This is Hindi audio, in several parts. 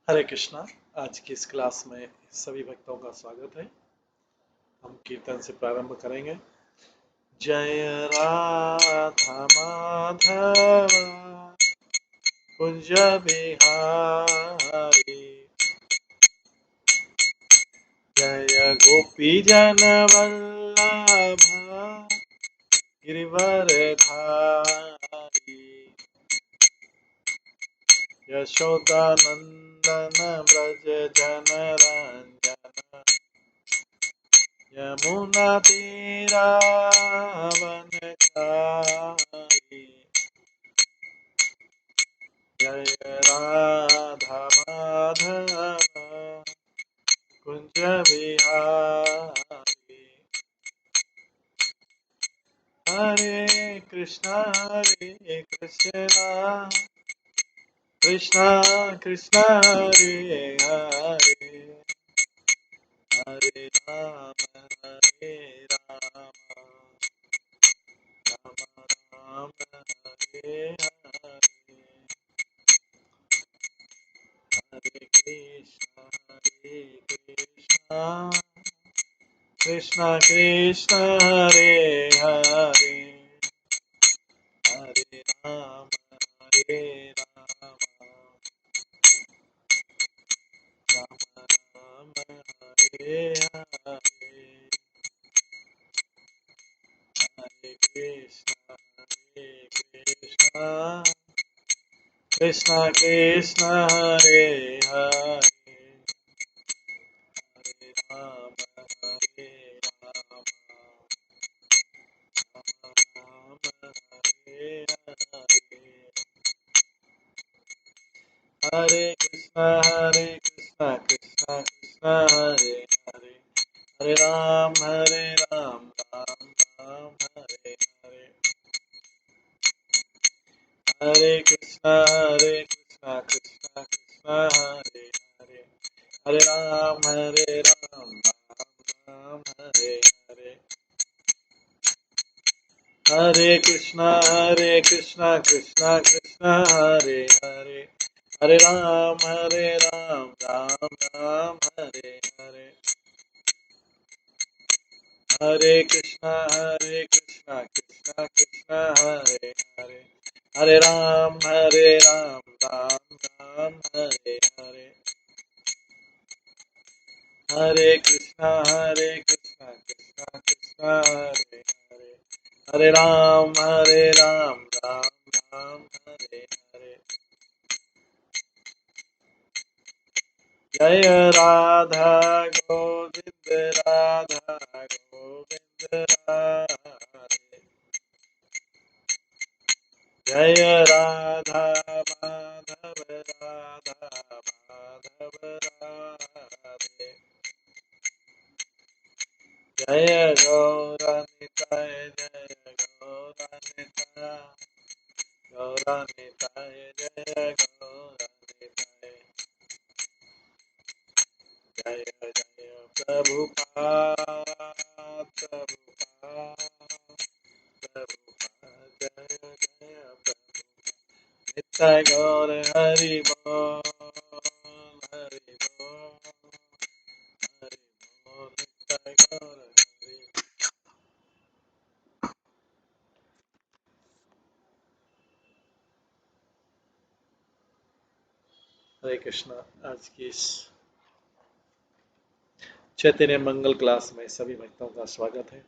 हरे कृष्णा। आज की इस क्लास में सभी भक्तों का स्वागत है। हम कीर्तन से प्रारंभ करेंगे। जय राधा माधव कुंज बिहारी, जय गोपी जन वल्लभ गिरिवर धारी, यशोदानंदन ब्रज जन रंजन, यमुना तीरावनचारी, जय राधा माधव कुंज बिहारी। हरे कृष्णा कृष्णा कृष्णा हरे हरे, हरे राम राम राम हरे हरे, हरे कृष्णा कृष्णा कृष्णा हरे हरे, हरे राम राम राम हरे हरे, हरे कृष्णा कृष्णा कृष्णा हरे हरे, हरे राम राम राम हरे हरे, हरे कृष्णा कृष्णा कृष्णा हरे हरे, हरे राम राम राम हरे हरे, हरे कृष्णा कृष्णा कृष्णा हरे हरे, हरे राम राम राम हरे हरे, हरे कृष्णा कृष्णा कृष्णा हरे हरे, हरे राम राम राम हरे हरे, हरे कृष्णा कृष्णा कृष्णा हरे हरे, हरे राम राम राम हरे हरे, हरे कृष्णा कृष्णा कृष्णा हरे हरे, हरे राम राम राम हरे हरे, जय राधा गोविंद राधा गोविंद राधे, जय राधा माधव राधा माधव राधे, जय गौरनिताय जय गौरनिताय, गौरनिताय जय गौरनिताय, जय जय प्रभुपाद प्रभुपाद प्रभुपाद, जय जय प्रभुपाद, निताय गौर हरि बोल हरि बोल हरि बोल, निताय गौर हरि। हरे कृष्णा। आज की इस चैतन्य मंगल क्लास में सभी भक्तों का स्वागत है।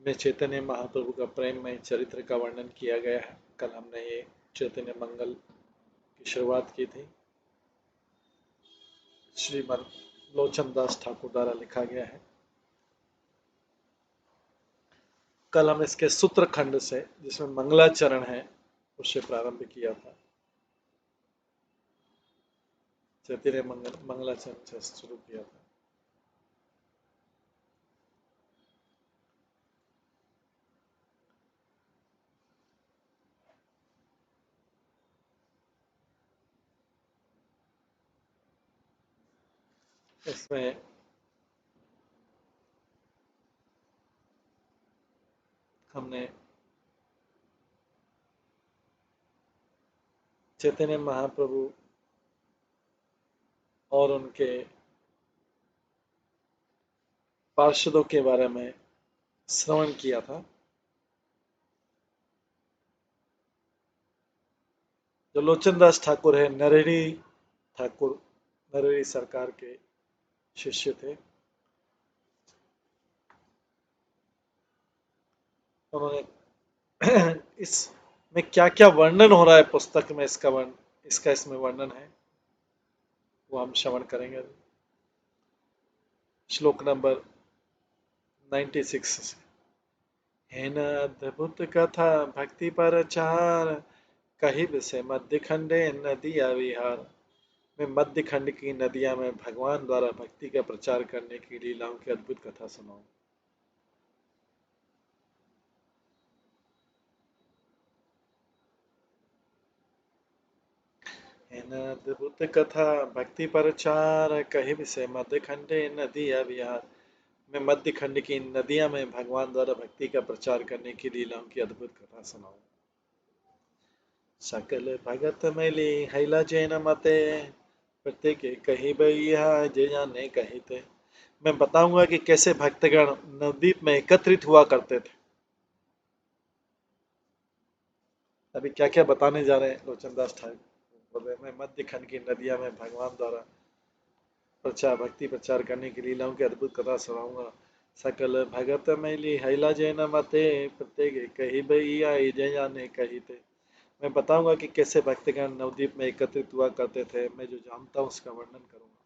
में चैतन्य महाप्रभु का प्रेममय चरित्र का वर्णन किया गया है। कल हमने ये चैतन्य मंगल की शुरुआत की थी। श्रीमद लोचन दास ठाकुर द्वारा लिखा गया है। कल हम इसके सूत्र खंड से, जिसमें मंगलाचरण है, उससे प्रारंभ किया था। चैतन्य मंगलाचरण से शुरू किया था। इसमें हमने चैतन्य महाप्रभु और उनके पार्षदों के बारे में श्रवण किया था। जो लोचन दास ठाकुर है, नरहरी ठाकुर, नरहरी सरकार के शिष्य थे। उन्होंने इसमें क्या क्या वर्णन हो रहा है पुस्तक में, इसका इसमें वर्णन है, वो हम श्रवण करेंगे। श्लोक नंबर 96 से। है न अद्भुत कथा भक्ति पर चार, कही से मध्य खंडे नदिया विहार। मैं मध्य खंड की नदियां में भगवान द्वारा भक्ति का प्रचार करने की लीलाओं की अद्भुत कथा सुनाऊं। अद्भुत कथा भक्ति पर चार, कही से मध्य खंडे नदिया विहार। मैं मध्य खंड की नदियां में भगवान द्वारा भक्ति का प्रचार करने की लीलाओं की अद्भुत कथा सुनाऊं। सकल भगत मैली हैला जैन मते, प्रत्येक कही बैया जे जाने कही थे। मैं बताऊंगा कि कैसे भक्तगण नवद्वीप में एकत्रित हुआ करते थे। अभी क्या क्या बताने जा रहे हैं लोचन दास ठाकुर बोले, मैं मध्य खंड की नदियां में भगवान द्वारा भक्ति प्रचार करने की लीलाओं की अद्भुत कथा सुनाऊंगा। सकल भगत मैली हैला जैन मते, प्रत्येक कही बैया जय जाने कही थे। मैं बताऊंगा कि कैसे भक्तगण नवद्वीप में एकत्रित हुआ करते थे। मैं जो जानता हूँ उसका वर्णन करूंगा।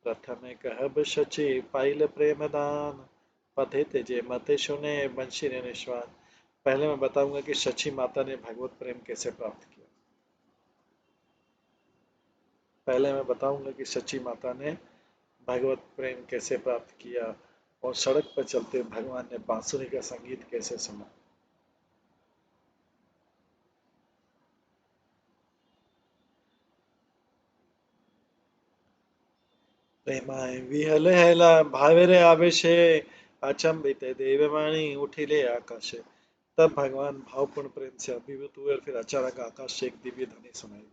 प्रथम कहब शची पाइल प्रेम दान, पथे तेजे मते सुने बंशी ने निश्वान। पहले मैं बताऊंगा कि शची माता ने भगवत प्रेम कैसे प्राप्त किया। पहले मैं बताऊंगा कि शची माता ने भगवत प्रेम कैसे प्राप्त किया और सड़क पर चलते भगवान ने बांसुरी का संगीत कैसे सुना। प्रेमाय विहल हेला भावेरे आवेशे, अचंबित देववाणी उठिले आकाशे। तब भगवान भावपूर्ण प्रेम से अभिभूत हुए और फिर अचानक आकाश से एक दिव्य ध्वनि सुनाई दी।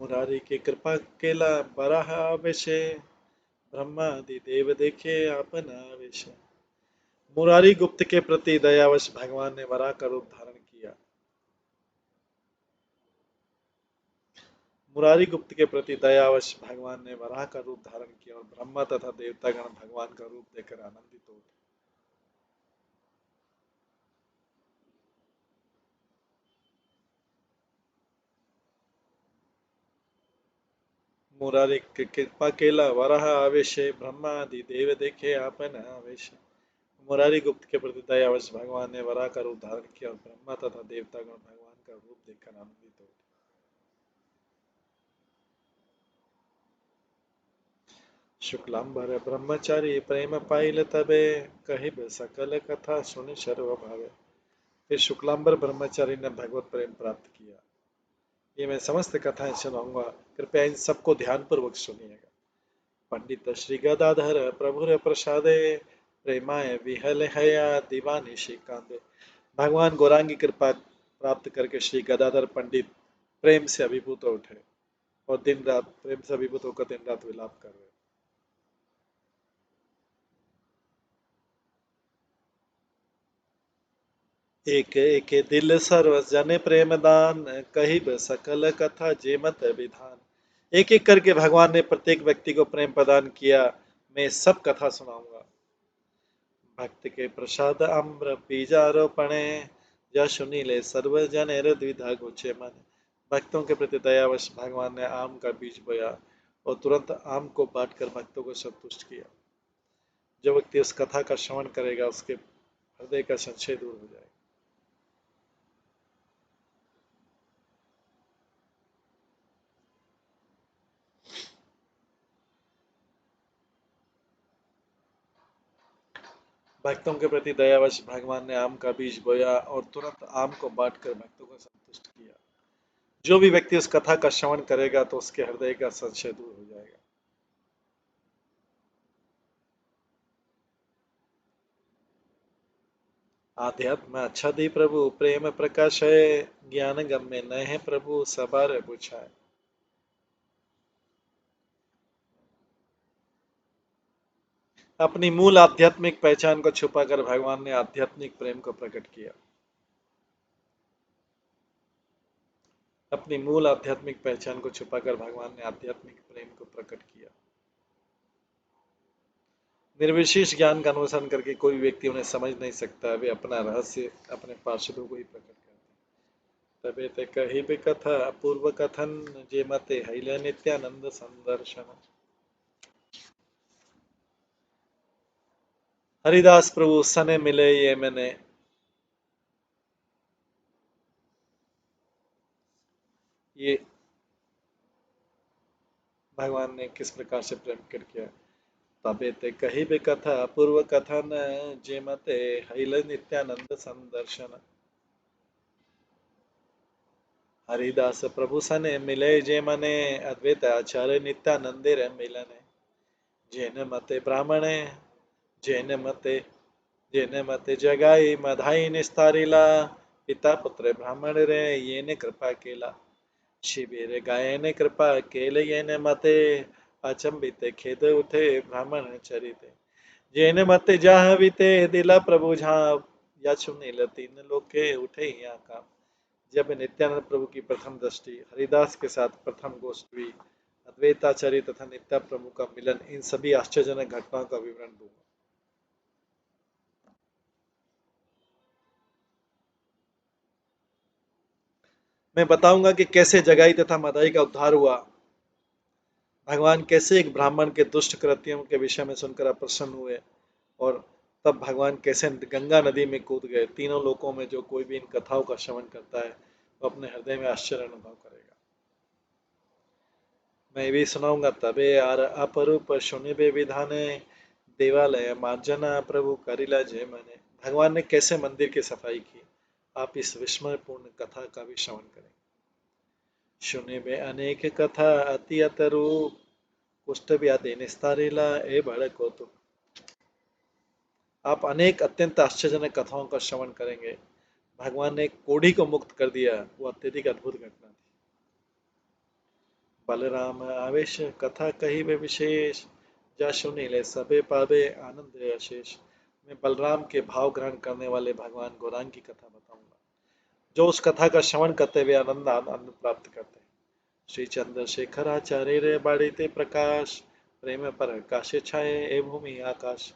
मुरारी की कृपा केला बराह आवेशे, ब्रह्मादि देव देखे आपन आवेश। मुरारी गुप्त के प्रति दयावश भगवान ने वराह का रूप धारण किया। मुरारी गुप्त के प्रति दयावश भगवान ने वराह का रूप धारण किया और ब्रह्मा तथा देवतागण भगवान का रूप देखकर आनंदित हो उठे। मुरारी की कृपा केला वराह आवेशे, ब्रह्मादि देव देखे आपन आवेश। मुरारी गुप्त के प्रति दयावश भगवान ने वराह का रूप धारण किया और ब्रह्मा तथा देवतागण भगवान का रूप देखकर आनंदित हो उठे। शुक्लांबर ब्रह्मचारी प्रेम पाइल तबे, कहिब सकल कथा सुनि सर्व भावे। फिर शुक्लांबर ब्रह्मचारी ने भगवत प्रेम प्राप्त किया। ये मैं समस्त कथाएं सुनाऊंगा, कृपया इन सबको ध्यान पूर्वक सुनिएगा। पंडित श्री गदाधर प्रभुर प्रसादे, प्रेमाय विहल हया दीवानी श्रीकांत। भगवान गौरांग की कृपा प्राप्त करके श्री गदाधर पंडित प्रेम से अभिभूत हो उठे और दिन रात प्रेम से अभिभूत होकर दिन रात विलाप कर रहे। एक एक दिल सर्व जन प्रेम दान, कही सकल कथा जेमत विधान। एक एक करके भगवान ने प्रत्येक व्यक्ति को प्रेम प्रदान किया। मैं सब कथा सुनाऊंगा। भक्त के प्रसाद अम्र बीजारोपणे, यश सुनीले सर्व जन द्विधा गुचे मन। भक्तों के प्रति दयावश भगवान ने आम का बीज बोया और तुरंत आम को बांटकर भक्तों को संतुष्ट किया। जो व्यक्ति उस कथा का श्रवण करेगा उसके हृदय का संशय दूर हो जाएगा। भक्तों के प्रति दयावश भगवान ने आम का बीज बोया और तुरंत आम को बांटकर भक्तों को संतुष्ट किया। जो भी व्यक्ति उस कथा का श्रवण करेगा तो उसके हृदय का संशय दूर हो जाएगा। आध्यात्म अच्छा दी प्रभु प्रेम प्रकाश है, ज्ञान गम्य न है प्रभु सबार बुझाए। अपनी मूल आध्यात्मिक पहचान को छुपाकर भगवान ने आध्यात्मिक प्रेम को प्रकट किया। अपनी मूल आध्यात्मिक पहचान को छुपाकर भगवान ने आध्यात्मिक प्रेम को प्रकट किया। निर्विशेष ज्ञान का अनुसरण करके कोई व्यक्ति उन्हें समझ नहीं सकता, वे अपना रहस्य अपने पार्षदों को ही प्रकट करते हैं। तबे ते कही भी कथा अपूर्व कथन, जे मते हैल नित्यानंद संदर्शन। हरिदास प्रभु सने मिले ये मैंने, ये भगवान ने किस प्रकार से प्रेम प्रकट किया। तबे ते कही भी कथा अपूर्व कथन, जे मते हैल नित्यानंद संदर्शन। हरिदास प्रभु सने मिले जे मने, अद्वैत आचार्य नित्यानंदे रे मिलने। जैन मते ब्राह्मणे, जैन मते जैन मते जगाई मधाई निस्तारिला, पिता पुत्र ब्राह्मण रे ये ने कृपा केला। शिविर गाय ने कृपा केल ये ने मते, अचंबित खेद उठे ब्राह्मण चरिते। जैन मते जाह बीते दिला प्रभु झाप, या सुनील तीन लोके उठे यहाँ काम। जब नित्यानंद प्रभु की प्रथम दृष्टि हरिदास के साथ प्रथम गोष्ठ हुई, अद्वैताचार्य तथा नित्या प्रभु का मिलन, इन सभी आश्चर्यजनक घटनाओं का विवरण दूंगा। मैं बताऊंगा कि कैसे जगाई तथा मदाई का उद्धार हुआ, भगवान कैसे एक ब्राह्मण के दुष्ट कृत्यों के विषय में सुनकर अप्रसन्न हुए, और तब भगवान कैसे गंगा नदी में कूद गए। तीनों लोकों में जो कोई भी इन कथाओं का श्रवण करता है वो अपने हृदय में आश्चर्य अनुभव करेगा। मैं भी सुनाऊंगा। तबे आर अपरूप सुनिबे विधाने, देवालय मार्जना प्रभु करिला जय मने। भगवान ने कैसे मंदिर की सफाई की, आप इस विस्मयपूर्ण कथा का भी श्रवण करें। सुनिबे अनेक कथा अति अतरूप, कुष्ठ व्याधि निस्तारिला ए भड़को तुम। आप अनेक अत्यंत आश्चर्यजनक कथाओं का श्रवण करेंगे। भगवान ने एक कोढ़ी को मुक्त कर दिया, वो अत्यधिक अद्भुत घटना थी। बलराम आवेश कथा कही वे विशेष, जा सुनीले सबे पावे आनंद अशेष। मैं बलराम के भाव ग्रहण करने वाले भगवान गौरांग की कथा बताऊंगा, जो उस कथा का श्रवण करते हुए आनंद आनंद प्राप्त करते हैं। श्री चंद्रशेखर आचार्य रे बाड़ी ते प्रकाश, प्रेम पर काशे छाए ए भूमि आकाश।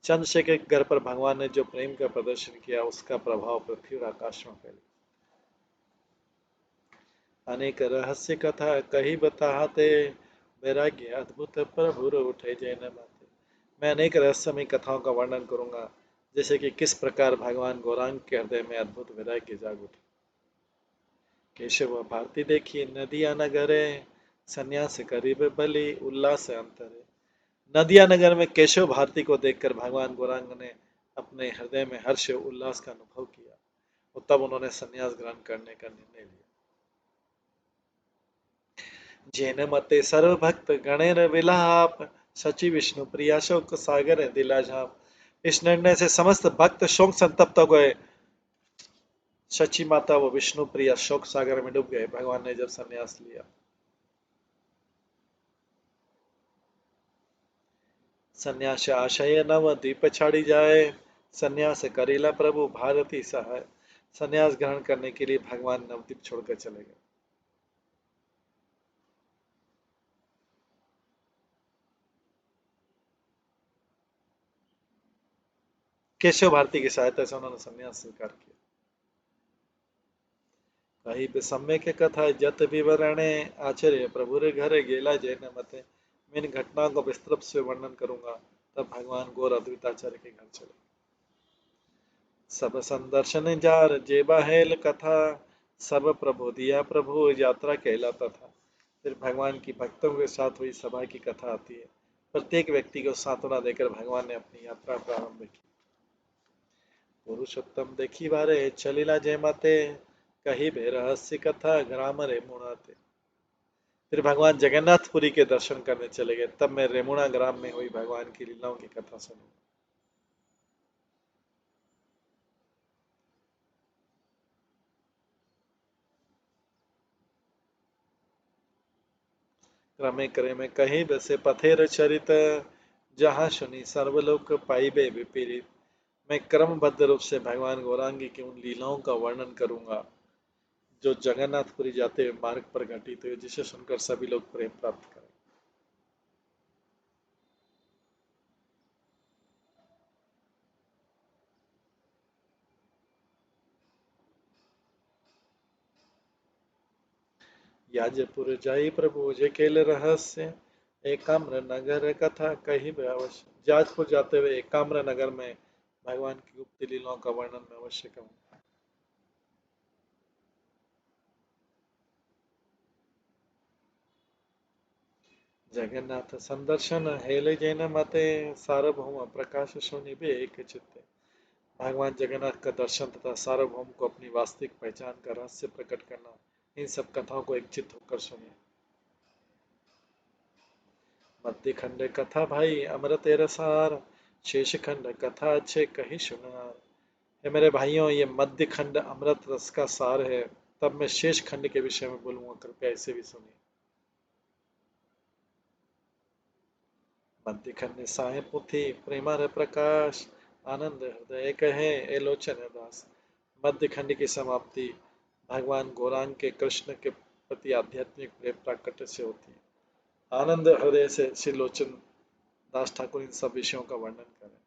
चंद्रशेखर के घर पर भगवान ने जो प्रेम का प्रदर्शन किया, उसका प्रभाव पृथ्वी और आकाश में फैला। अनेक रहस्य कथा कही बताते, वैराग्य अद्भुत प्रभुर उठे जैन माते। मैं अनेक रहस्यमय कथाओं का वर्णन करूंगा, जैसे कि किस प्रकार भगवान गौरांग के हृदय में अद्भुत वैराग्य जाग उठे। केशव भारती देखी नदिया नगरे, संन्यास करीब बलि उल्लास अंतरे। नदिया नगर में केशव भारती को देखकर भगवान गौरांग ने अपने हृदय में हर्ष उल्लास का अनुभव किया, और तब उन्होंने संन्यास ग्रहण करने का निर्णय लिया। जैन मते सर्व भक्त गणेर विलाप, सची विष्णु प्रिया शोक सागर दिला झाप। इस निर्णय से समस्त भक्त शोक संतप्त हो गए। सची माता व विष्णु प्रिया शोक सागर में डूब गए भगवान ने जब संन्यास लिया। संन्यास आशय नव दीप छाड़ी जाए, संन्यास करेला प्रभु भारती सहाय। संन्यास ग्रहण करने के लिए भगवान नवदीप छोड़कर चले गए। केशव भारती की सहायता से उन्होंने संन्यास स्वीकार किया। कही सम्य के कथा जत विवरणे, आचार्य प्रभु रे घर गेला जैन मते। मैं इन घटनाओं को विस्तृत से वर्णन करूंगा, तब भगवान गौर अद्वैताचार्य के घर चले। सब संदर्शन जार जेबा हेल कथा, सब प्रभु दिया प्रभु यात्रा कहलाता था। फिर भगवान की भक्तों के साथ हुई सभा की कथा आती है। प्रत्येक व्यक्ति को सांत्वना देकर भगवान ने अपनी यात्रा प्रारंभ की। पुरुषोत्तम देखी बारे चलिला जय माते, कही भे रहस्य कथा ग्राम रेमुणा थे। फिर भगवान जगन्नाथपुरी के दर्शन करने चले गए, तब मैं रेमुणा ग्राम में हुई भगवान की लीलाओं की कथा सुनूंगा। क्रमे क्रमे कहीं बसे पथेर चरित, जहाँ सुनी सर्वलोक पाइबे विपरीत। मैं क्रमबद्ध रूप से भगवान गौरांगी की उन लीलाओं का वर्णन करूंगा जो जगन्नाथपुरी जाते हुए मार्ग पर घटित हुए, जिसे सुनकर सभी लोग प्रेम प्राप्त करें। याजपुर जाई प्रभु जे केल रहस्य, एकाम्र नगर कथा कही अवश्य। जाजपुर जाते हुए एकाम्र नगर में भगवान की गुप्त लीलाओं का वर्णन मैं अवश्य करूंगा। जगन्नाथ संदर्शन हेले जैन मते, सार्वभौम प्रकाश शोनिबे एक चित्ते। भगवान जगन्नाथ का दर्शन तथा सार्वभौम को अपनी वास्तविक पहचान का रहस्य प्रकट करना, इन सब कथाओं को एक चित्त होकर सुनिए। मध्य खंड कथा भाई अमृत रसार, शेष खंड कथा अच्छे कही सुनार। ये मेरे भाइयों, ये मध्य खंड अमृत रस का सार है। तब मैं शेष खंड के विषय में बोलूंगा, कृपया इसे भी सुनिए। मध्य खंड साय पुथी प्रेमार प्रकाश, आनंद हृदय कहे ए लोचन दास। मध्य खंड की समाप्ति भगवान गौरांग के कृष्ण के प्रति आध्यात्मिक प्रेम प्राकट्य से होती है। आनंद हृदय से श्री लोचन दास ठाकुर इन सब विषयों का वर्णन करें।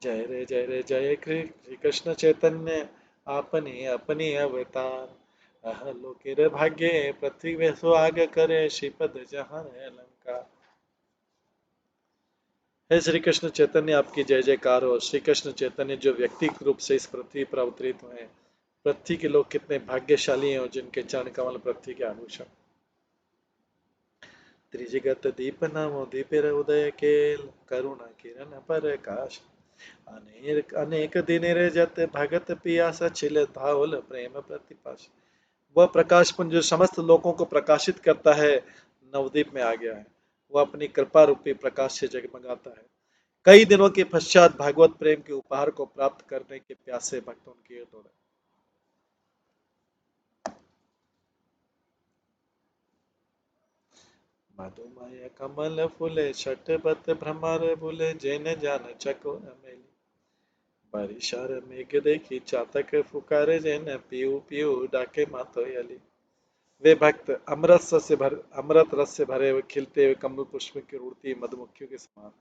जय रे जय श्री कृष्ण चैतन्य, आपने अपने अवतार। अह लोकेर भाग्य पृथ्वी में सुहाग करे, श्रीपद जहान है लंका। हे श्री कृष्ण चैतन्य, आपकी जय जयकार हो। श्री कृष्ण चैतन्य जो व्यक्तिगत रूप से इस पृथ्वी पर अवतरित हुए हैं, पृथ्वी के लोग कितने भाग्यशाली हैं और जिनके चरण कमल पृथ्वी के आभूषण। त्रिजगत दीप नमो दीपेर उदय केल, करुणा किरण प्रकाश। अनेक अनेक दिन रे जत भगत पियासा छिल, धावल प्रेम प्रतिपाश। वह प्रकाश पुंज जो समस्त लोगों को प्रकाशित करता है, नवदीप में आ गया है। वह अपनी कृपा रूपी प्रकाश से जगमगाता है। कई दिनों के पश्चात भागवत प्रेम के उपहार को प्राप्त करने के प्यासे भक्त उनकी ओर दौड़े। मधुमय कमल फूले, छठबत भ्रमर बुले, जैन जान चकोर मेली। परिशर मेघ देखी चातक फुकारे, जैन पीऊ पीऊ डाके मातोयली। वे भक्त अमृत रस से भरे हुए खिलते हुए कमल पुष्प की उड़ती मधुमक्खियों के समान,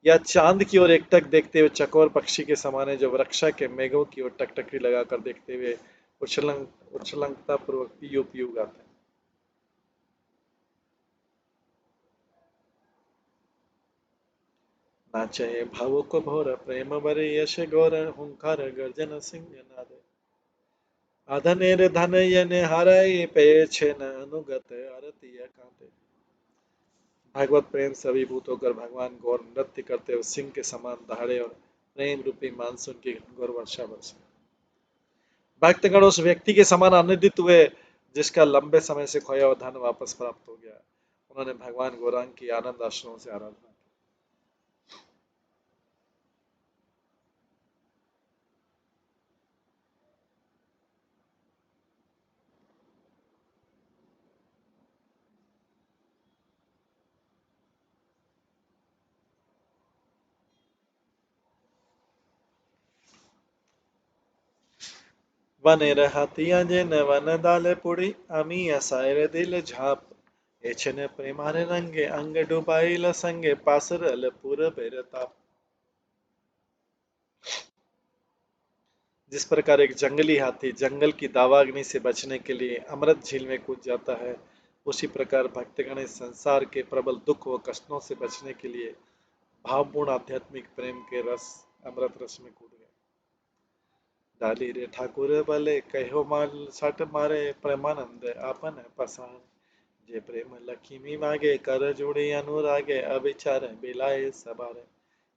या चांद की ओर एकटक देखते हुए चकोर पक्षी के समान है, जो वृक्षा के मेघों की ओर टकटकी लगाकर देखते हुए उछलंगता पूर्वक पीयू पीयू गाते हैं। नाचे भावुक भोर प्रेम बरे यश गौर, हुंकार गर्जन सिंह नाद। अधनेर धन यने हराई पे छेन, अनुगत आरती कांते। भागवत प्रेम से अभिभूत होकर भगवान गौर नृत्य करते हुए सिंह के समान दहाड़े और प्रेम रूपी मानसून की घनघोर वर्षा बरसे। भक्तगण उस व्यक्ति के समान आनंदित हुए जिसका लंबे समय से खोया हुआ धन वापस प्राप्त हो गया। उन्होंने भगवान गौरांग की आनंद आश्रमों से आराधना। वनेर हाथिया जेन वन दाले पुड़ी, अमी असायर दिल झाप। एछन प्रेमारे रंगे अंग डुबाइल संगे, पासरल पुर बेरताप। जिस प्रकार एक जंगली हाथी जंगल की दावाग्नि से बचने के लिए अमृत झील में कूद जाता है, उसी प्रकार भक्तगण इस संसार के प्रबल दुख व कष्टों से बचने के लिए भावपूर्ण आध्यात्मिक प्रेम के रस अमृत रस में कूद गए। डाली रे ठाकुर बले कहो माल सट मारे, प्रेमानंद आपन पसान। जे प्रेम लक्ष्मी मागे, कर जोड़े अनुरागे, अविचार बिलाए सबारे।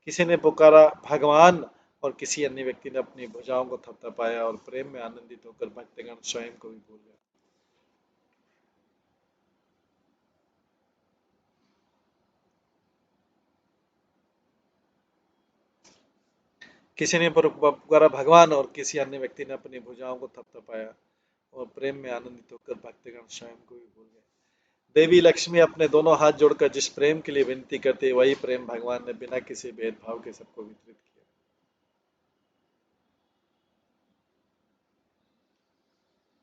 किसी ने पुकारा भगवान और किसी अन्य व्यक्ति ने अपनी भुजाओं को थपथपाया और प्रेम में आनंदित होकर भक्तगण स्वयं को भी भूल गए। किसी ने पुकारा भगवान और किसी अन्य व्यक्ति ने अपनी भुजाओं को थपथपाया और प्रेम में आनंदित होकर भक्तगण स्वयं को भी भूल गए। देवी लक्ष्मी अपने दोनों हाथ जोड़कर जिस प्रेम के लिए विनती करती है, वही प्रेम भगवान ने बिना किसी भेदभाव के सबको वितरित किया।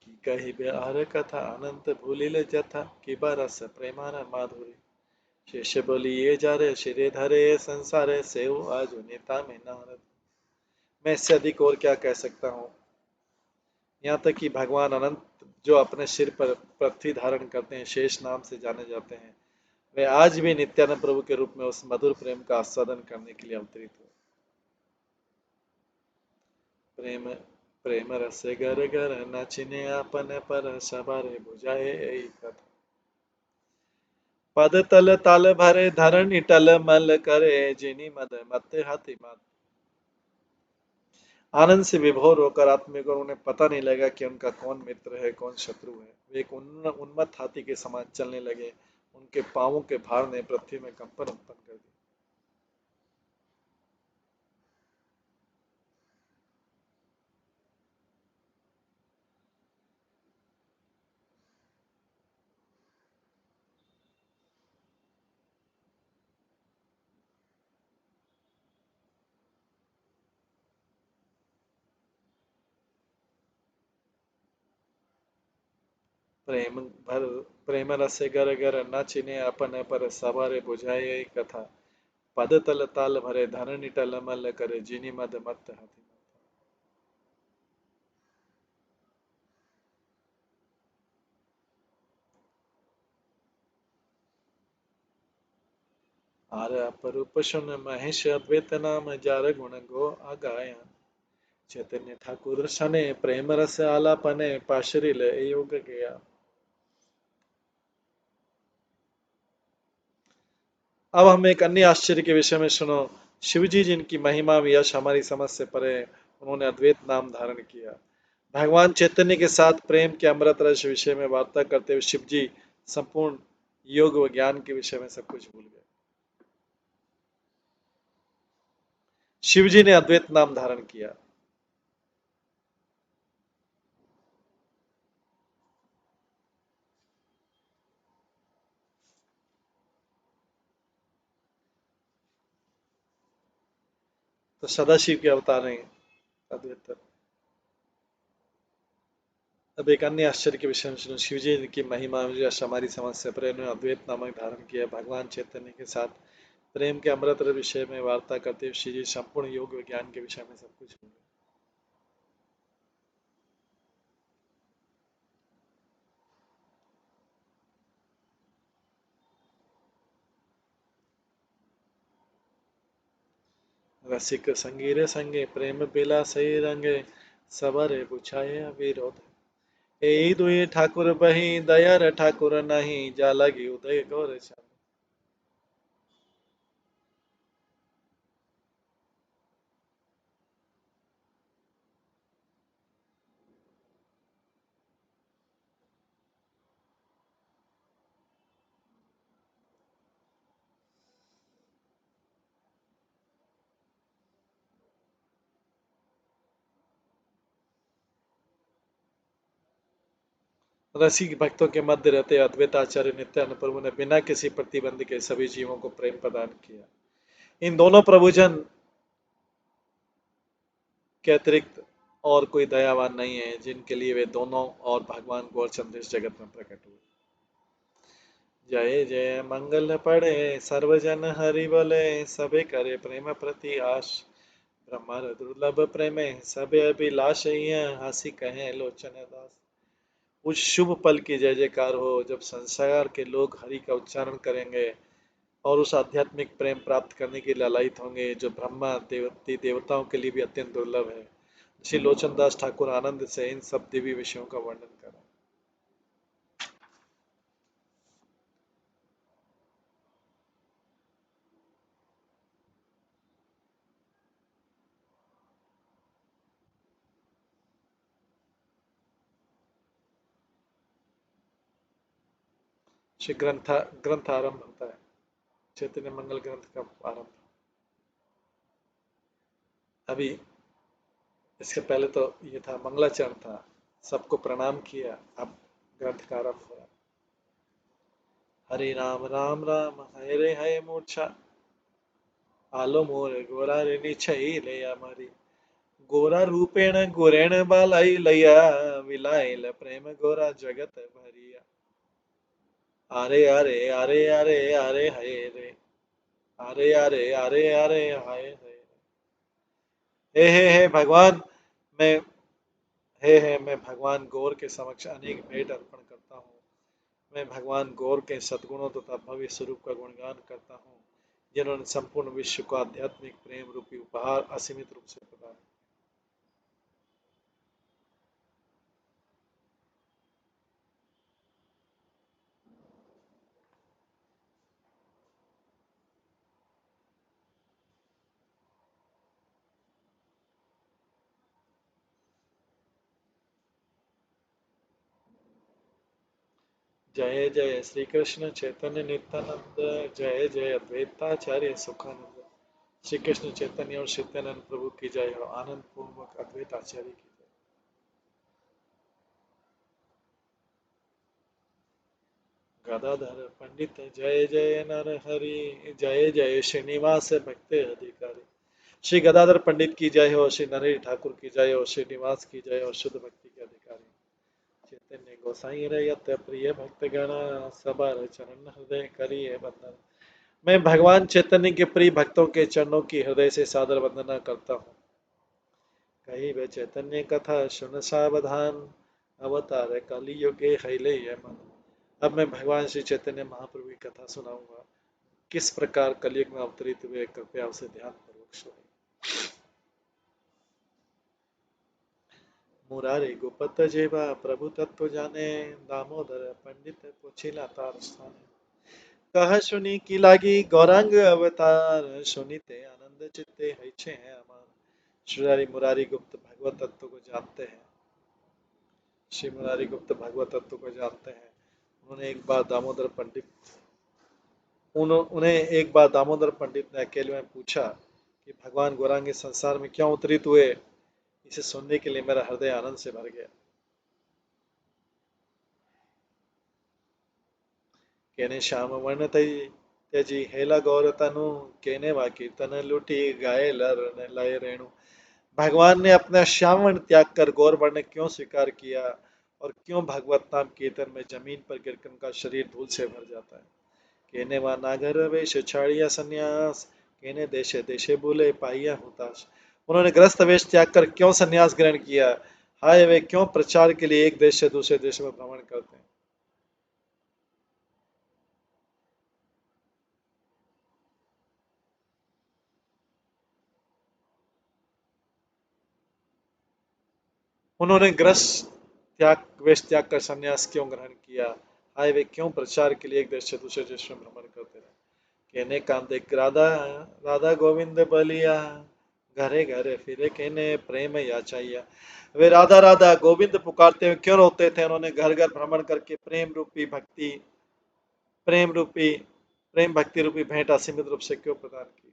की कही बिहार कथा अनंत भूलिल जथा, की बरस प्रेमान माधुरी। शेष बोली ये जा रे शिरे धरे संसारे सेव आज नेता में नारद। मैं इससे अधिक और क्या कह सकता हूँ। यहाँ तक कि भगवान अनंत जो अपने सिर पर पृथ्वी धारण करते हैं, शेष नाम से जाने जाते हैं, वे आज भी नित्यानंद प्रभु के रूप में उस मधुर प्रेम का आस्वादन करने के लिए अवतरित हुए। प्रेम प्रेम रस गर गर नाचिने आपन पर सबारे बुझाए यही कथा। पद तल ताल भरे धरणी टल मल करे, जिनी मद मत हाथी मत। आनंद से विभोर होकर आत्मिक को उन्हें पता नहीं लगा कि उनका कौन मित्र है कौन शत्रु है। वे एक उन्मत्त हाथी के समान चलने लगे। उनके पांवों के भार ने पृथ्वी में कंपन उत्पन्न कर दी। प्रेम भर प्रेम रस गर गर न चिने अपन पर सवारे बुझाए कथा। पद तल ताल भरे धरणी टल मल करे, जिनी मद मत हाथी। आर अपरूप सुन महेश अद्वैत नाम, जार गुण गो अगाया। चैतन्य ठाकुर सने प्रेम रस आलापने, पाशरिल योग गया। अब हम एक अन्य आश्चर्य के विषय में सुनो। शिवजी जिनकी महिमा में यश हमारी समझ से परे है, उन्होंने अद्वैत नाम धारण किया। भगवान चैतन्य के साथ प्रेम के अमृत रस विषय में वार्ता करते हुए शिवजी संपूर्ण योग व ज्ञान के विषय में सब कुछ भूल गए। शिवजी ने अद्वैत नाम धारण किया। तो सदाशिव के अवतार हैं अद्वैत। अब एक अन्य आश्चर्य के विषय में सुनो। शिवजी की महिमा में यश हमारी समझ से परे, उन्होंने अद्वैत नामक धारण किया। भगवान चैतन्य के साथ प्रेम के अमृत विषय में वार्ता करते हुए श्री जी संपूर्ण योग विज्ञान के विषय में सब कुछ भूल गए। रसिक संगीरे संगे प्रेम बेला सही रंगे, सबरे बुझाए विरोध। ए दुई ठाकुर बही दयार ठाकुर नहीं, जा लगी उदय गौर चंद। रसिक भक्तों के मध्य रहते अद्वैत आचार्य नित्यानंद प्रभु ने बिना किसी प्रतिबंध के सभी जीवों को प्रेम प्रदान किया। इन दोनों प्रभुजन के अतिरिक्त और कोई दयावान नहीं है, जिनके लिए वे दोनों और भगवान गौरचंद्र इस जगत में प्रकट हुए। जय जय मंगल पड़े सर्वजन हरि बोले, सबे करे प्रेम प्रति आश। ब्रह्म दुर्लभ प्रेम सबे अभिलाष, हंसी कहे लोचन दास। उस शुभ पल की जय जयकार हो जब संसार के लोग हरि का उच्चारण करेंगे और उस आध्यात्मिक प्रेम प्राप्त करने के लालायित होंगे, जो ब्रह्मा देवती देवताओं के लिए भी अत्यंत दुर्लभ है। श्री लोचनदास ठाकुर आनंद से इन सब दिव्य विषयों का वर्णन करें। श्री ग्रंथ आरंभ होता है। चैतन्य मंगल ग्रंथ का आरंभ। अभी इसके पहले तो ये था मंगलाचरण था, सबको प्रणाम किया, अब ग्रंथ का आरंभ हो रहा है। हरे राम राम राम हरे हरे मूर्छा आलो मोर गोरा रे निछई ले मारी गोरा रूपेण गोरेण बालाई लैया विलायल प्रेम गोरा जगत भरिया आरे आरे आरे आरे आरे हाय रे आरे आरे आरे आरे हाय रे हे भगवान मैं हे मैं भगवान गौर के समक्ष अनेक भेंट अर्पण करता हूँ। मैं भगवान गौर के सद्गुणों तथा भव्य स्वरूप का गुणगान करता हूँ जिन्होंने संपूर्ण विश्व को आध्यात्मिक प्रेम रूपी उपहार असीमित रूप से प्रदान जय जय श्री कृष्ण चैतन्य नित्यानंद जय जय अद्वैताचार्य सुखानंद श्री कृष्ण चैतन्य और नित्यानंद प्रभु की जय और आनंद पूर्वक अद्वैत आचार्य की जय। गदाधर पंडित जय जय नर हरि जय जय श्रीनिवास भक्त अधिकारी श्री गदाधर पंडित की जय हो श्री नरहरि ठाकुर की जय हो श्रीनिवास की जय हो शुद्ध भक्ति के अधिकारी चैतन्य गोसाई रयत प्रिय भक्त गण सबर चरण हृदय करिए बंदन। मैं भगवान चैतन्य के प्रिय भक्तों के चरणों की हृदय से सादर वंदना करता हूँ। कही वे चैतन्य कथा सुन सावधान अवतार कलियुगे हैले मन। अब मैं भगवान श्री चैतन्य महाप्रभु की कथा सुनाऊंगा किस प्रकार कलयुग में अवतरित हुए कृपया उसे ध्यान पूर्वक सुने। मुरारी गोपत जेवा प्रभु तत्व जाने दामोदर पंडित पुछिला तार स्थाने कह सुनी की लागी गौरांग अवतार सुनीते आनंद चित्ते हैछे हैं अमान। श्री मुरारी गुप्त भगवत तत्व को जानते हैं। श्री मुरारी गुप्त भगवत तत्व को जानते हैं। उन्होंने एक बार दामोदर पंडित उन्हें एक बार दामोदर पंडित ने अकेले में पूछा कि भगवान गौरांग इस संसार में क्यों अवतरित हुए। इसे सुनने के लिए मेरा हृदय आनंद से भर गया। केने श्याम वर्ण त्यजी हेला गौर तनु केने वा कीर्तन लुटी गाये लय रेणु। भगवान ने अपना श्याम वर्ण त्याग कर गौर वर्ण क्यों स्वीकार किया और क्यों भगवत नाम कीर्तन में जमीन पर गिरकर उनका शरीर धूल से भर जाता है। केने वा नागर वेश छाड़िया संन्यास केने देशे देशे बोले पाइया हुताश। उन्होंने ग्रस्त वेश त्याग कर क्यों संन्यास ग्रहण किया। हाय वे क्यों प्रचार के लिए एक देश से दूसरे देश में भ्रमण करते हैं। उन्होंने ग्रस्त वेश त्याग कर संन्यास क्यों ग्रहण किया। हाय वे क्यों प्रचार के लिए एक देश से दूसरे देश में भ्रमण करते रहे। केने कांदे राधा राधा गोविंद बलिया घरे घरे फिरे केने प्रेम याचाइया। वे राधा राधा गोविंद पुकारते हुए क्यों रोते थे। उन्होंने घर घर भ्रमण करके प्रेम रूपी प्रेम भक्ति रूपी भेंट असीमित रूप से क्यों प्रदान की।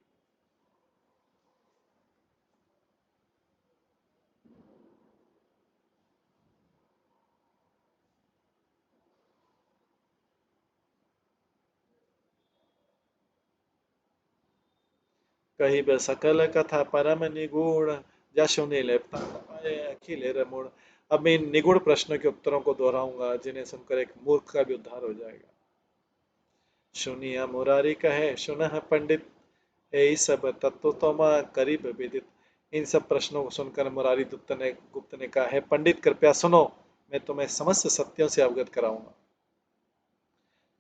कही ब सकल कथा परम निगूढ़ जशु नीलेप्ता अखिल रमूढ़। अब मैं इन निगूढ़ प्रश्नों के उत्तरों को दोहराऊंगा जिन्हें सुनकर एक मूर्ख का भी उद्धार हो जाएगा। सुनिया मुरारी कहे सुनह पंडित यही सब तत्व तो करीब विदित। इन सब प्रश्नों को सुनकर मुरारी गुप्त ने कहा है पंडित कृपया सुनो मैं तुम्हें समस्त सत्यों से अवगत कराऊंगा।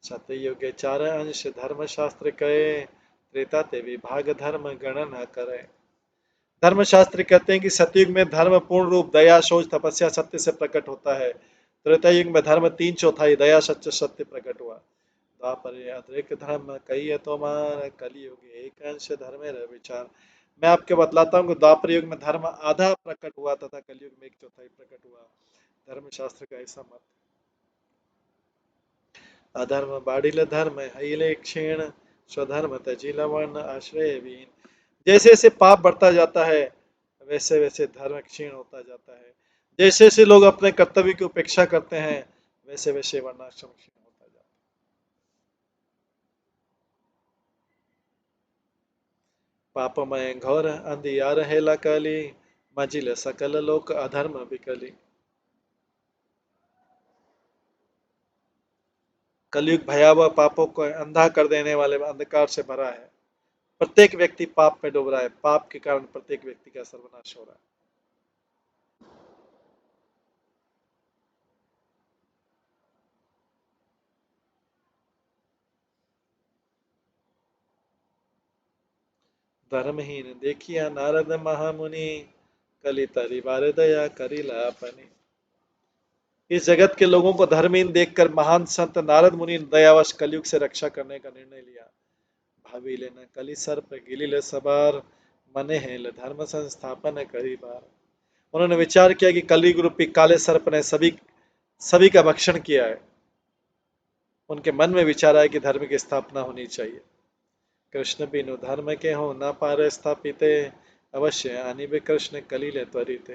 सतयुग के चार अंश धर्म शास्त्र कहे त्रेता ते विभाग धर्म गणन न करे। धर्मशास्त्र कहते हैं कि सतयुग में धर्म पूर्ण रूप दया शोच तपस्या सत्य से प्रकट होता है। त्रेता युग में धर्म 3/4 दया सत्य सत्य प्रकट हुआ। द्वापर अतिरिक्त धर्म कई तो मार कलयुग एक अंश धर्म विचार। मैं आपके बतलाता हूँ कि द्वापर युग में धर्म आधा प्रकट हुआ तथा कलयुग में 1/4 प्रकट हुआ। धर्मशास्त्र का ऐसा मत। अधर्म बाढ़िल धर्म हईले क्षीण स्वधर्म तजिल वर्ण आश्रय बीन। जैसे जैसे पाप बढ़ता जाता है वैसे वैसे धर्म क्षीण होता जाता है। जैसे जैसे लोग अपने कर्तव्य की उपेक्षा करते हैं वैसे वैसे वर्णाश्रम क्षीण होता जाता है। पापमय घोर अंधियार हेला कली, मजिल सकल लोक अधर्म विकली। कलयुग भयावह पापों को अंधा कर देने वाले अंधकार से भरा है। प्रत्येक व्यक्ति पाप में डूब रहा है। पाप के कारण प्रत्येक व्यक्ति का सर्वनाश हो रहा है। धर्महीन देखिया नारद महामुनि, कली तरी बारे दया करीला अपनी। इस जगत के लोगों को धर्महीन देखकर महान संत नारद मुनि ने दयावश कलयुग से रक्षा करने का निर्णय लिया। भावी लेना कली सर्प गिलिल सबार, मने है ले धर्म संस्थापन करी बार। उन्होंने विचार किया कि कलयुग रूपी काले सर्प ने सभी सभी का भक्षण किया है। उनके मन में विचार आया कि धर्म की स्थापना होनी चाहिए। कृष्ण बिनु धर्म के हो न पार स्थापित, अवश्य अनिब कृष्ण कलिले त्वरित।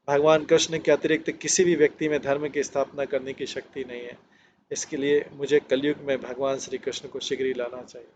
भगवान कृष्ण के अतिरिक्त किसी भी व्यक्ति में धर्म की स्थापना करने की शक्ति नहीं है। इसके लिए मुझे कलयुग में भगवान श्री कृष्ण को शीघ्र ही लाना चाहिए।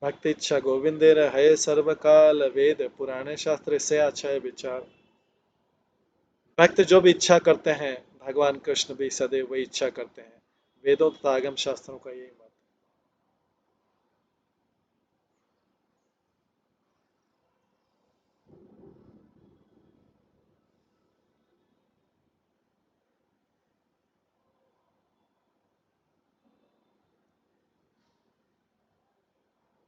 भक्ति इच्छा गोविंदेर है सर्वकाल, वेद पुराणे शास्त्र से अच्छा है विचार। भक्त जो भी इच्छा करते हैं भगवान कृष्ण भी सदैव वही इच्छा करते हैं। वेदों तथा आगम शास्त्रों का यही मत।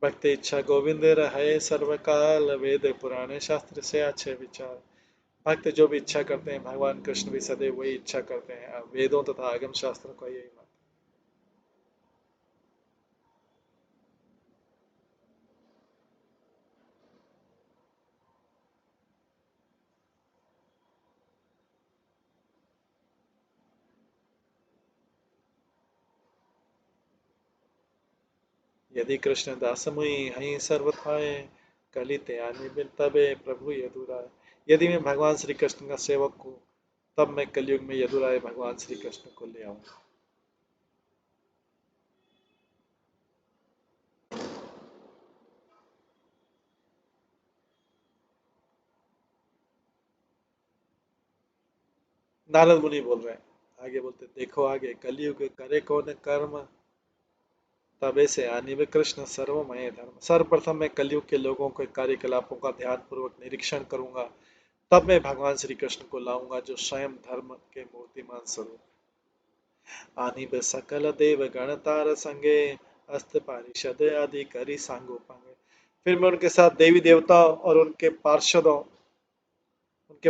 भक्ति इच्छा गोविंदेर है सर्वकाल, वेद पुराणे शास्त्र से अच्छे विचार। भक्त जो भी इच्छा करते हैं भगवान कृष्ण भी सदैव वही इच्छा करते हैं। वेदों तथा आगम शास्त्रों का यही मत। यदि कृष्ण दास मुई हई सर्वथाए, कलिते आने बिन तबे प्रभु यदुराय। यदि मैं भगवान श्री कृष्ण का सेवक हूँ तब मैं कलयुग में यदुराय भगवान श्री कृष्ण को ले आऊंगा। नारद मुनि बोल रहे हैं। आगे बोलते देखो आगे कलयुग करे कौन कर्म, तबे से आनिब कृष्ण सर्वमय धर्म। सर्वप्रथम मैं कलयुग के लोगों के कार्यकलापों का ध्यान पूर्वक निरीक्षण करूंगा। तब मैं भगवान श्री कृष्ण को लाऊंगा जो स्वयं धर्म के मूर्तिमान स्वरूप। आनिब सकल देव गणतार संगे, अस्त पारिषद आदि करी सांगो पांगे। फिर मैं उनके साथ देवी देवता और उनके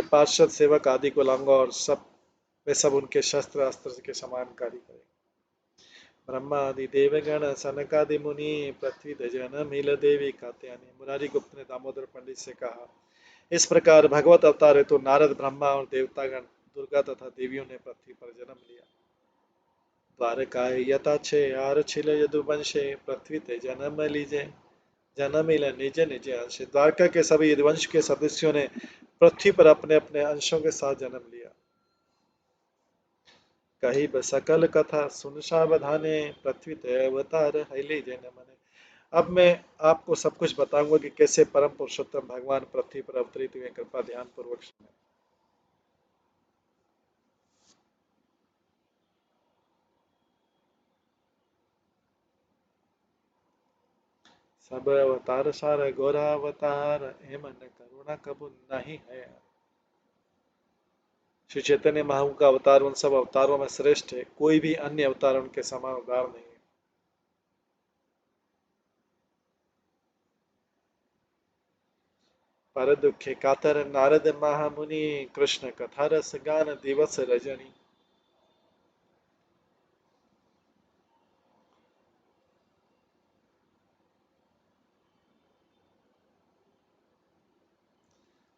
पार्षद सेवक आदि को लाऊंगा और वे सब उनके शस्त्र अस्त्र के समान कार्य करेंगे। ब्रह्मादि देवगण सनकादि मुनि, पृथ्वी जन मील देवी कात्यायनी। मुरारी गुप्त ने दामोदर पंडित से कहा, इस प्रकार भगवत अवतार हेतु नारद ब्रह्मा और देवतागण दुर्गा तथा देवियों ने पृथ्वी पर जन्म लिया। द्वारकाय यथा छे आर छिल यदुवंशे, पृथ्वी ते जन्म लीजे जन्म मिल निज निज अंश। द्वारका के सभी यदुवंश के सदस्यों ने पृथ्वी पर अपने अपने अंशों के साथ जन्म लिया। कही सकल कथा सुन सावधाने, पृथ्वी ते अवतार हैली जन मने। अब मैं आपको सब कुछ बताऊंगा कि कैसे परम पुरुषोत्तम भगवान पृथ्वी पर अवतरित हुए। कृपा ध्यान पूर्वक सुने। सब अवतार सार गौरा अवतार, एमन करुणा कबू नहीं है। श्री चैतन्य महाप्रभु का अवतार उन सब अवतारों में श्रेष्ठ है। कोई भी अन्य अवतार उनके समान उदार नहीं है। पर दुखे कातर नारद महामुनि, कृष्ण कथा रस गान दिवस रजनी।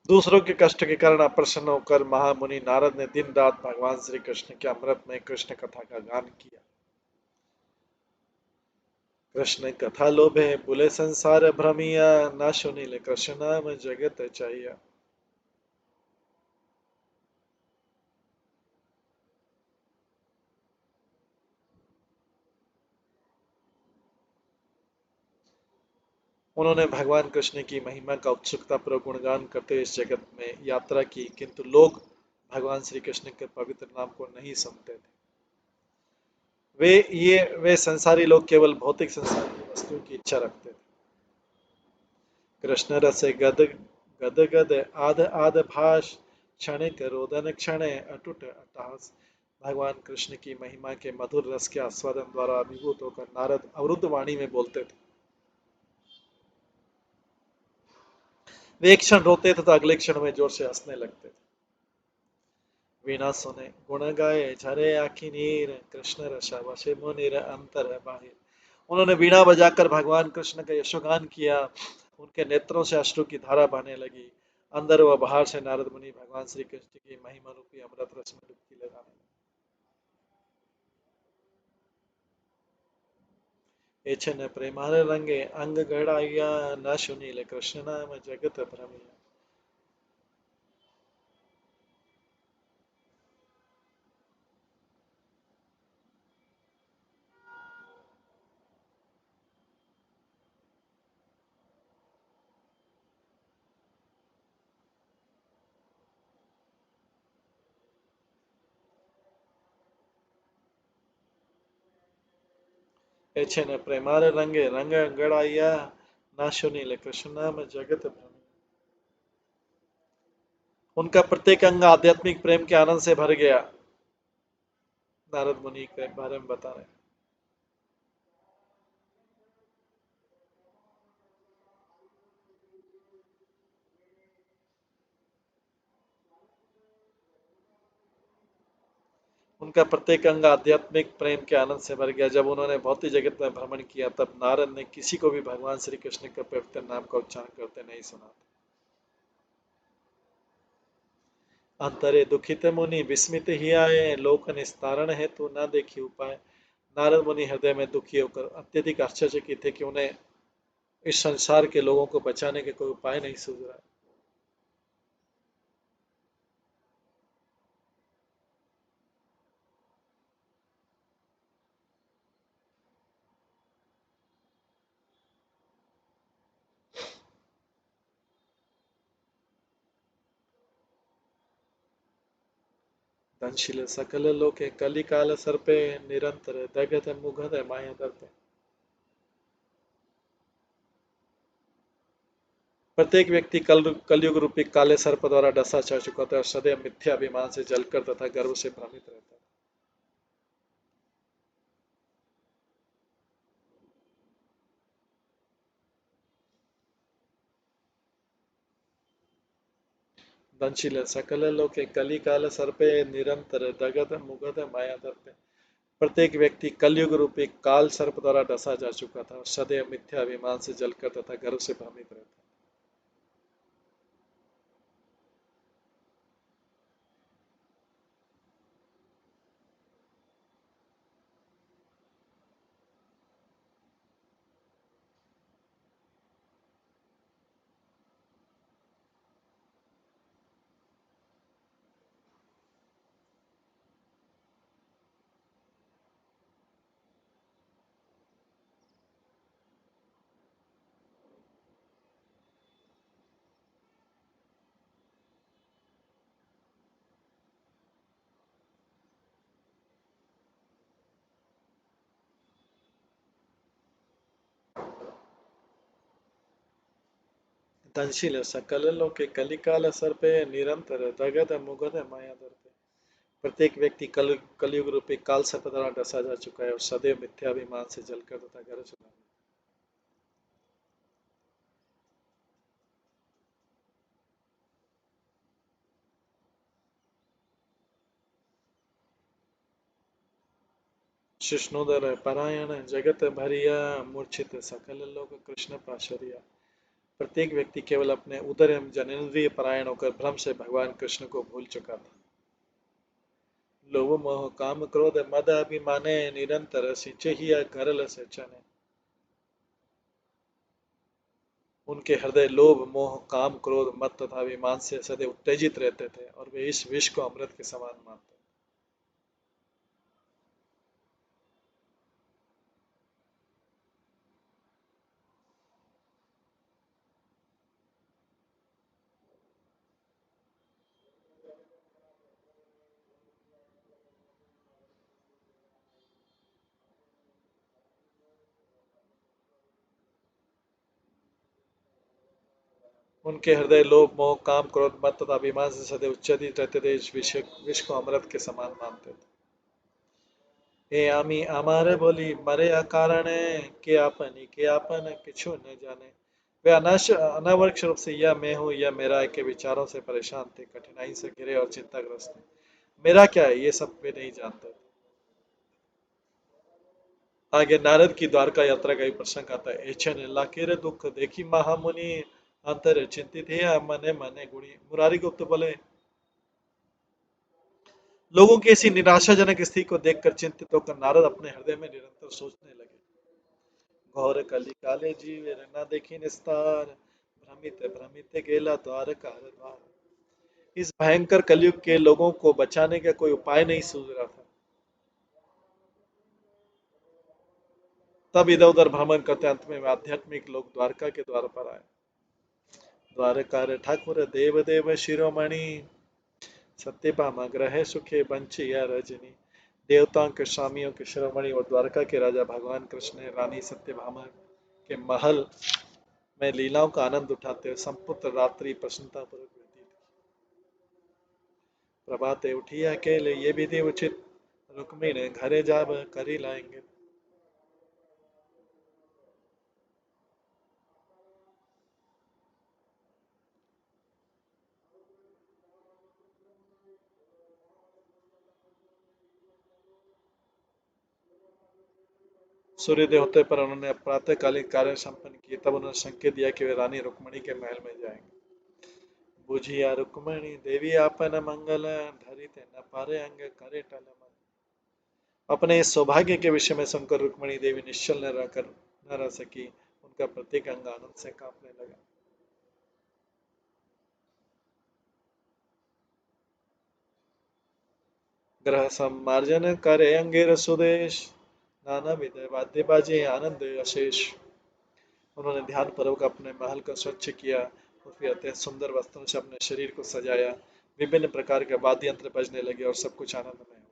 दूसरों के कष्ट के कारण अप्रसन्न होकर महामुनि नारद ने दिन रात भगवान श्री कृष्ण के अमृतमय कृष्ण कथा का गान किया। कृष्ण कथा लोभे बुले संसार भ्रमिया, न सुनीले कृष्ण नाम जगत चाहिए। उन्होंने भगवान कृष्ण की महिमा का उत्सुकता पूर्वक गुणगान करते हुए इस जगत में यात्रा की, किंतु लोग भगवान श्री कृष्ण के पवित्र नाम को नहीं सुनते थे। वे संसारी लोग केवल भौतिक संसार की वस्तु की इच्छा रखते थे। कृष्ण रस गद गद गद आध आध भाष, क्षणिक रोदन क्षण अटूट अट्टहास। भगवान कृष्ण की महिमा के मधुर रस के आस्वादन द्वारा अभिभूत होकर नारद अवरुद्ध वाणी में बोलते थे। वे एक क्षण रोते थे तो अगले क्षण में जोर से हंसने लगते थे। वीणा सुने गुण गाए झरे आखी नीर, कृष्ण रसा वसे मुनिर अंतर बाहिर। उन्होंने वीणा बजाकर भगवान कृष्ण का यशोगान किया। उनके नेत्रों से अश्रु की धारा बहने लगी। अंदर व बाहर से नारद मुनि भगवान श्री कृष्ण की महिमा रूपी अमृत रस में डुबकी लगाने लगे। एछन प्रेमार रंगे अंग गड़ाइया, न सुनील कृष्ण नाम जगत भ्रमिया। एछन प्रेमार रंगे रंग गड़ाइया, न सुनील कृष्ण नाम जगत भ्रमिया। उनका प्रत्येक अंग आध्यात्मिक प्रेम के आनंद से भर गया। नारद मुनि के बारे में बता रहे हैं। उनका प्रत्येक अंग आध्यात्मिक प्रेम के आनंद से भर गया। जब उन्होंने भौतिक जगत में भ्रमण किया तब नारद ने किसी को भी भगवान श्री कृष्ण के पवित्र नाम का उच्चारण करते नहीं सुना। अंतरे दुखित मुनि विस्मित ही आए, लोक निस्तारण है तो न देखी उपाय। नारद मुनि हृदय में दुखी होकर अत्यधिक आश्चर्यचकित थे कि उन्हें इस संसार के लोगों को बचाने के कोई उपाय नहीं सूझ रहा। धनशील सकल लोके कली काल सर्पे, निरंतर दगत मुगध माया दर्पे। प्रत्येक व्यक्ति कलयुग रूपी काले सर्प द्वारा डसा जा चुका था और सदैव मिथ्या अभिमान से जलकर तथा गर्व से भ्रमित रहता था। दंशिल सकल लोके कली काल सर्पे, निरंतर दगत मुगध माया दर्पे। प्रत्येक व्यक्ति कलयुग रूपी काल सर्प द्वारा डसा जा चुका था और सदैव मिथ्या अभिमान से जलकर तथा गर्व से भ्रमित रहता। दंशिल सकल लोके कली काल सर्पे, निरंतर दगत मुगध माया दर्पे। प्रत्येक व्यक्ति कलयुग रूपी काल सर्प द्वारा डसा जा चुका है और सदैव मिथ्या अभिमान से जलकर तथा गर्व से भ्रमित। शिष्णोदर परायण जगत भरिया, मूर्छित सकल लोक कृष्ण पाशरिया। प्रत्येक व्यक्ति केवल अपने उदर एवं जनेन्द्रिय परायण होकर भ्रम से भगवान कृष्ण को भूल चुका था। लोभ मोह काम क्रोध मद अभिमाने निरंतर सिंचे ही गरल से चने। उनके हृदय लोभ मोह काम क्रोध मद तथा अभिमान से सदैव उत्तेजित रहते थे और वे इस विष को अमृत के समान मानते। उनके हृदय लोभ मोह काम क्रोध मद तथा अभिमान से सदैव उच्चदित रहते थे, इस विष को अमृत के समान मानते थे। हे आमी हमारे बोली मरे अकारण के आपनी के आपन किछु न जाने। वे अनावश्यक रूप से यह मैं हूँ यह मेरा है के विचारों से परेशान थे, कठिनाई से घिरे और चिंताग्रस्त थे। मेरा क्या है ये सब वे नहीं जानते थे। आगे नारद की द्वारका यात्रा का ही प्रसंग आता है। एचन लाकेर दुख देखी महामुनि अंतर चिंतित है मने मने गुणी। मुरारी गुप्त बोले, लोगों की ऐसी निराशाजनक स्थिति को देखकर चिंतित होकर नारद अपने हृदय में निरंतर सोचने लगे। घोर कली काले जीव न देखी निस्तार, भ्रमित भ्रमित गेला द्वार कार द्वार। इस भयंकर कलयुग के लोगों को बचाने का कोई उपाय नहीं सूझ रहा था। तब इधर उधर भ्रमण करते अंत में आध्यात्मिक लोग द्वारका के द्वार पर आए। द्वारकार ठाकुर देव देव शिरोमणि, सत्यभामा ग्रह सुखे बंचिया रजनी। देवताओं के स्वामियों के शिरोमणि और द्वारका के राजा भगवान कृष्ण ने रानी सत्यभामा के महल में लीलाओं का आनंद उठाते हुए संपूर्ण रात्रि प्रसन्नता पूर्वक व्यतीत की। प्रभाते उठी अकेले ये विधि उचित, रुक्मिणी घरे जाब करी लाएंगे। सूर्योदय होते पर उन्होंने प्रातःकालीन कार्य संपन्न किए। तब उन्होंने संकेत दिया कि वे रानी रुक्मिणी के महल में जाएंगे। बुझिया रुक्मिणी देवी आपन मंगल, धरी ते न पारे अंग करे टल मन। अपने इस सौभाग्य के विषय में सुनकर रुक्मिणी देवी निश्चल न रह सकी। उनका प्रत्येक अंग आनंद से कांपने लगा। ग्रह सम्मार्जन करे अंगेर सुदेश, नाना विध वाद्य बाजे आनंद अशेष। उन्होंने ध्यान पूर्वक अपने महल को स्वच्छ किया और फिर अत्यंत सुंदर वस्त्रों से अपने शरीर को सजाया। विभिन्न प्रकार के वाद्य यंत्र बजने लगे और सब कुछ आनंदमय हो गया।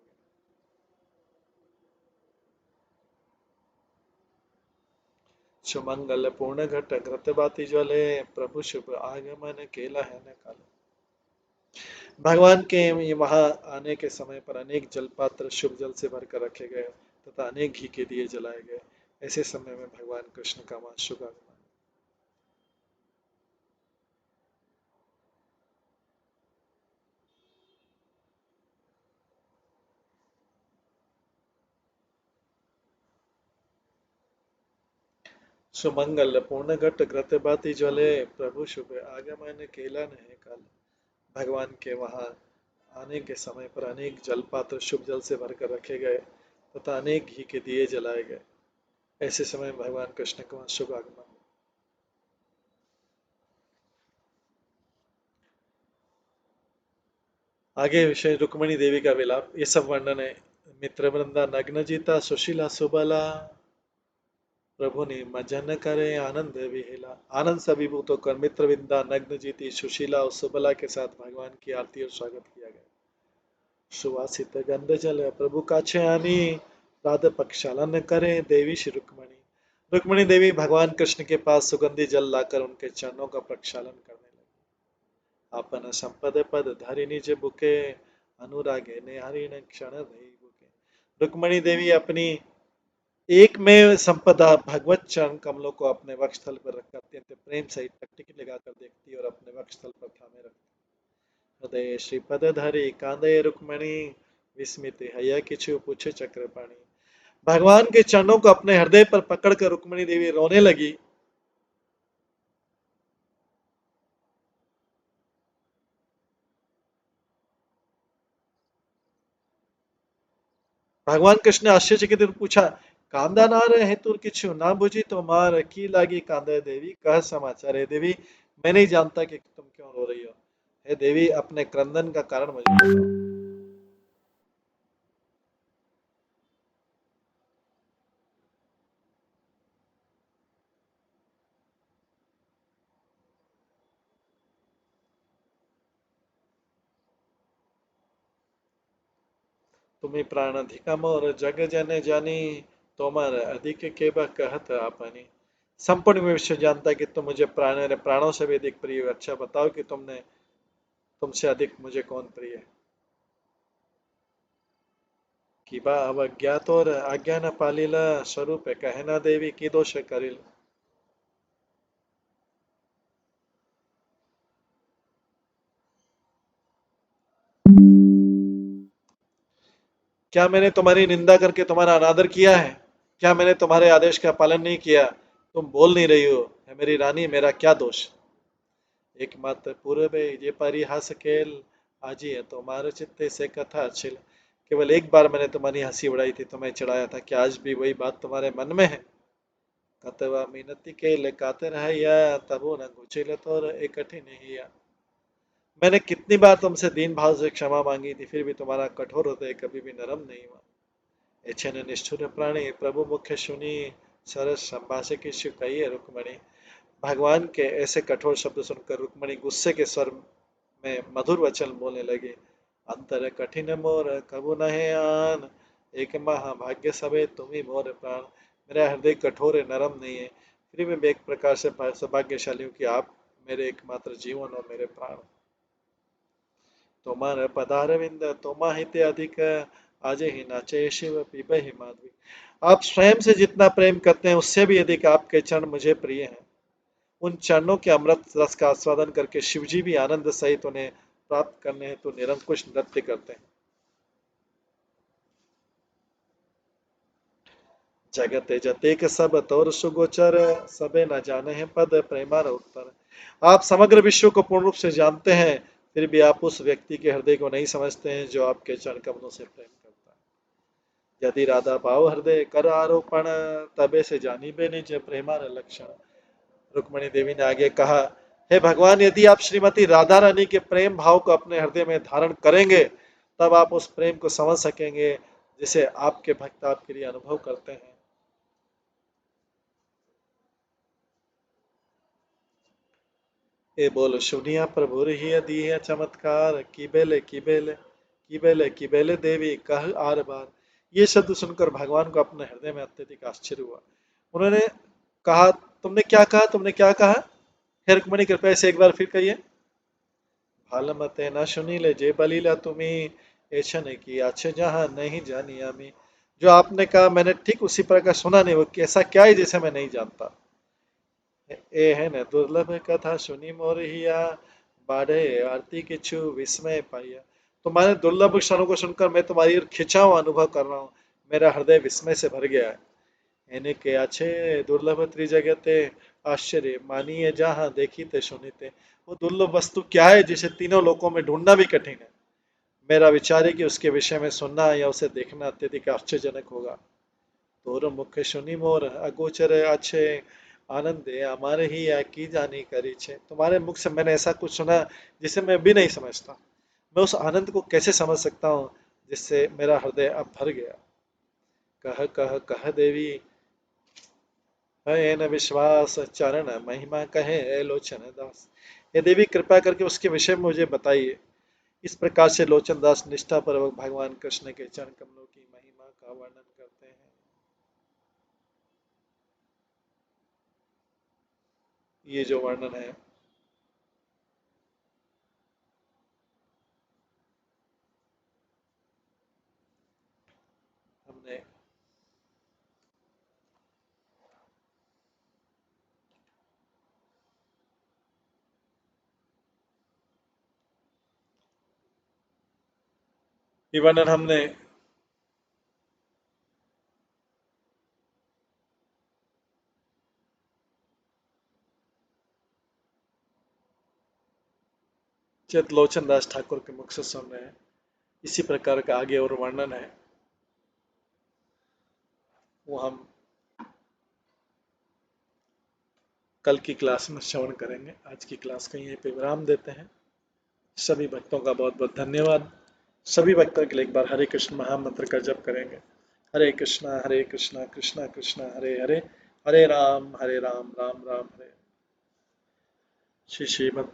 सुमंगल पूर्ण घट घृत बाती ज्वले, प्रभु शुभ आगमन केला है न काल। भगवान के वहां आने के समय पर अनेक जलपात्र शुभ जल से भरकर रखे गए तथा अनेक घी के दिए जलाए गए। ऐसे समय में भगवान कृष्ण का वहां शुभ आगमन। सुमंगल पूर्ण घट घृत बाती ज्वले, प्रभु शुभ आगमन केला नहीं काल। भगवान के वहां आने के समय पर अनेक जलपात्र शुभ जल से भरकर रखे गए तथा अनेक घी के दिए जलाए गए। ऐसे समय भगवान कृष्ण का वहां शुभ आगमन। आगे विषय रुक्मिणी देवी का विलाप, ये सब वर्णन है। मित्र वृंदा नग्न जीता सुशीला सुबला, प्रभु ने मजन करे आनंद विहिला। आनंद से अभिभूत होकर मित्र वृंदा नग्न जीती सुशीला और सुबला के साथ भगवान की आरती और स्वागत किया गया। सुवासित गंध जल प्रभु का छयानी, राध प्रक्षालन करे देवी श्री रुक्मणी। रुक्मणी देवी भगवान कृष्ण के पास सुगंधी जल लाकर उनके चरणों का प्रक्षालन करने लगी। आपन संपद पद धरि निज बुके, अनुरागे नेहारी न क्षण रही बुके। रुक्मणी देवी अपनी एक में संपदा भगवत चरण कमलों को अपने वक्षस्थल पर रखकर अत्यंत प्रेम सहित टकटकी लगाकर देखती और अपने वक्षस्थल पर थामे रखती। हृदय श्रीपद धरि कांदे रुक्मणी, विस्मित हैया किछु पूछे चक्रपाणी। भगवान के चरणों को अपने हृदय पर पकड़कर रुक्मणी देवी रोने लगी। भगवान कृष्ण ने आश्चर्यचकित होकर पूछा, कांदा ना रहे तुर किछु ना बुझी तो मार की लागी कांदा देवी, कह समाचार है देवी। मैं नहीं जानता कि तुम क्यों रो रही हो। हे देवी, अपने क्रंदन का कारण मुझे बताओ। तुम्हें प्राण अधिकम और जग जन जानी, तोमर अधिक के कहत आपनी। संपूर्ण विश्व जानता है कि तुम मुझे प्राणों से भी अधिक प्रिय हो। अच्छा बताओ कि तुमसे अधिक मुझे कौन प्रिय है। कि बा अवज्ञात और आज्ञा न पालिला, स्वरूप कहना देवी की दोष करिल। क्या मैंने तुम्हारी निंदा करके तुम्हारा अनादर किया है? क्या मैंने तुम्हारे आदेश का पालन नहीं किया? तुम बोल नहीं रही हो। है मेरी रानी, मेरा क्या दोष? एकमात्र पूर्व ये परिहास खेल, आज ही है तुम्हारे चित्ते से कथा छिल। केवल एक बार मैंने तुम्हारी हंसी उड़ाई थी, तुम्हें चिढ़ाया था। क्या आज भी वही बात तुम्हारे मन में है? कतवा मिनति के ले काते रहैया, तबो न घुचिल तोर एकठी नहीं। मैंने कितनी बार तुमसे दीन भाव से क्षमा मांगी थी, फिर भी तुम्हारा कठोर हृदय कभी भी नरम नहीं हुआ। एछन निष्ठुर प्राणी प्रभु मुख्य सुनी, सरस संभाषे की कही रुक्मणी। भगवान के ऐसे कठोर शब्द सुनकर रुक्मणी गुस्से के स्वर में मधुर वचन बोलने लगे। अंतर कठिन मोर कबू नहे आन, एक महाभाग्य सबे तुम ही मोर प्राण। मेरा हृदय कठोर है, नरम नहीं है, फिर भी मैं एक प्रकार से सौभाग्यशाली हूँ कि आप मेरे एकमात्र जीवन और मेरे प्राण। तोमार पदारविंद तोमा हिते अधिक, आज ही नाचे शिव पीबे ही माधवी। आप स्वयं से जितना प्रेम करते हैं उससे भी अधिक आपके चरण मुझे प्रिय हैं। उन चरणों के अमृत रस का आस्वादन करके शिवजी भी आनंद सहित उन्हें प्राप्त करने हेतु निरंकुश नृत्य करते हैं। जगत जतेक सब तौर सुगोचर, सबे न जाने हैं पद प्रेमार उत्तर। आप समग्र विश्व को पूर्ण रूप से जानते हैं, फिर भी आप उस व्यक्ति के हृदय को नहीं समझते हैं जो आपके चरण कमलों से प्रेम करता है। यदि राधा भाव हृदय कर आरोपण, तबे से जानी बे निज प्रेमार लक्षण। रुक्मणी देवी ने आगे कहा, हे भगवान, यदि आप श्रीमती राधा रानी के प्रेम भाव को अपने हृदय में धारण करेंगे, तब आप उस प्रेम को समझ सकेंगे जिसे आपके भक्त आपके लिए अनुभव करते हैं। ए बोल सुनिया प्रभु ही दी चमत्कार, की बेले देवी कह आर बार। ये शब्द सुनकर भगवान को अपने हृदय में अत्यधिक आश्चर्य हुआ। उन्होंने कहा, तुमने क्या कहा, तुमने क्या कहा? हे रुक्मणी, कृपया से एक बार फिर कहिए। भालमते न सुनीले जे बलीला तुम्ही, ऐसा नहीं कि अच्छे जहां नहीं जानी आमी। जो आपने कहा मैंने ठीक उसी प्रकार सुना नहीं, वो कैसा क्या है जिसे मैं नहीं जानता। ए है न दुर्लभ कथा सुनी मोरहिया, बाढ़े आरती किच्छु विस्मय पाइया। तुम्हारे दुर्लभ क्षणों को सुनकर मैं तुम्हारी ओर खिंचा हुआ अनुभव कर रहा हूँ। मेरा हृदय विस्मय से भर गया है। इन्हें के अच्छे दुर्लभ त्रिजगते, आश्चर्य मानिए जहाँ देखी ते सुनीते। वो दुर्लभ वस्तु क्या है जिसे तीनों लोकों में ढूंढना भी कठिन है? मेरा विचार है कि उसके विषय में सुनना या उसे देखना अत्यधिक आश्चर्यजनक होगा। तोर मुख सुनी मोर अगोचर अच्छे, आनंद हमारे ही या की जानी करी छे। तुम्हारे मुख से मैंने ऐसा कुछ सुना जिसे मैं भी नहीं समझता। मैं उस आनंद को कैसे समझ सकता हूँ जिससे मेरा हृदय अब भर गया। कह कह कह देवी, है न विश्वास चरण महिमा कहे लोचन दास। ये देवी, कृपा करके उसके विषय में मुझे बताइए। इस प्रकार से लोचन दास निष्ठा पूर्वक भगवान कृष्ण के चरण कमलों की महिमा का वर्णन करते हैं। ये जो वर्णन है, हमने ये वर्णन हमने चितलोचन दास ठाकुर के मुख से सुन रहे हैं। इसी प्रकार का आगे और वर्णन है। वो हम कल की क्लास में श्रवण करेंगे। आज की क्लास का यहीं पे विराम देते हैं। सभी भक्तों का बहुत बहुत धन्यवाद। सभी भक्तों के लिए एक बार हरे कृष्ण महामंत्र का जप करेंगे। हरे कृष्णा कृष्णा कृष्णा हरे हरे, हरे राम राम राम हरे। श्री श्रीमद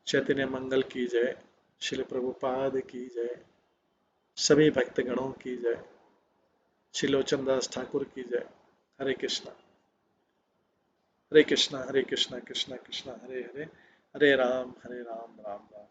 चैतन्य मंगल की जय। श्री प्रभुपाद की जय। सभी भक्तगणों की जय। श्री लोचन दास ठाकुर की जय। हरे कृष्णा कृष्णा कृष्णा कृष्णा हरे हरे, हरे राम राम राम।